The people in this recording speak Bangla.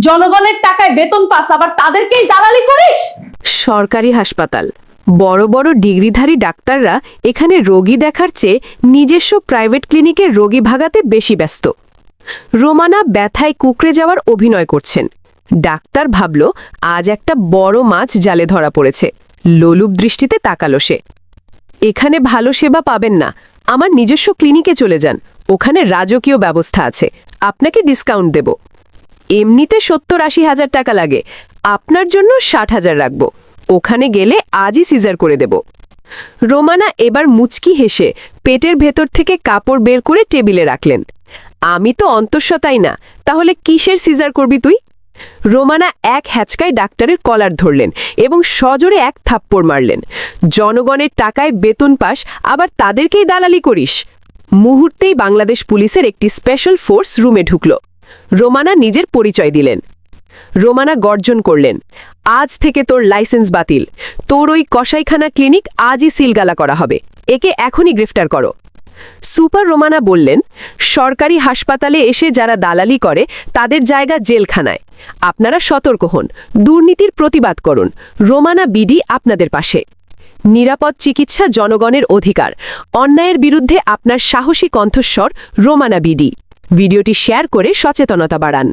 জনগণের টাকায় বেতন পাস, আবার তাদেরকেই দালালি করিস। সরকারি হাসপাতাল, বড় বড় ডিগ্রিধারী ডাক্তাররা এখানে রোগী দেখার চেয়ে নিজস্ব প্রাইভেট ক্লিনিকে রোগী ভাগাতে বেশি ব্যস্ত। রোমানা ব্যথায় কুঁকড়ে যাওয়ার অভিনয় করছেন। ডাক্তার ভাবল আজ একটা বড় মাছ জালে ধরা পড়েছে। লোলুপ দৃষ্টিতে তাকালো সে। এখানে ভালো সেবা পাবেন না, আমার নিজস্ব ক্লিনিকে চলে যান, ওখানে রাজকীয় ব্যবস্থা আছে, আপনাকে ডিসকাউন্ট দেব। এমনিতে 70-80 হাজার টাকা লাগে, আপনার জন্য 60,000 রাখব। ওখানে গেলে আজই সিজার করে দেব। রোমানা এবার মুচকি হেসে পেটের ভেতর থেকে কাপড় বের করে টেবিলে রাখলেন। আমি তো অন্তঃসত্ত্বাই না, তাহলে কিসের সিজার করবি তুই? রোমানা এক হ্যাচকায় ডাক্তারের কলার ধরলেন এবং সজোরে এক থাপ্পড় মারলেন। জনগণের টাকায় বেতন পাস, আবার তাদেরকেই দালালি করিস। মুহূর্তেই বাংলাদেশ পুলিশের একটি স্পেশাল ফোর্স রুমে ঢুকল। রোমানা নিজের পরিচয় দিলেন। রোমানা গর্জন করলেন, আজ থেকে তোর লাইসেন্স বাতিল। তোর ওই কসাইখানা ক্লিনিক আজই সিলগালা করা হবে। একে এখনই গ্রেফতার করো। সুপার রোমানা বললেন, সরকারি হাসপাতালে এসে যারা দালালি করে তাদের জায়গা জেলখানায়। আপনারা সতর্ক হন, দুর্নীতির প্রতিবাদ করুন। রোমানা বিডি আপনাদের পাশে। নিরাপদ চিকিৎসা জনগণের অধিকার। অন্যায়ের বিরুদ্ধে আপনার সাহসী কণ্ঠস্বর রোমানা বিডি। ভিডিওটি শেয়ার করে সচেতনতা বাড়ান।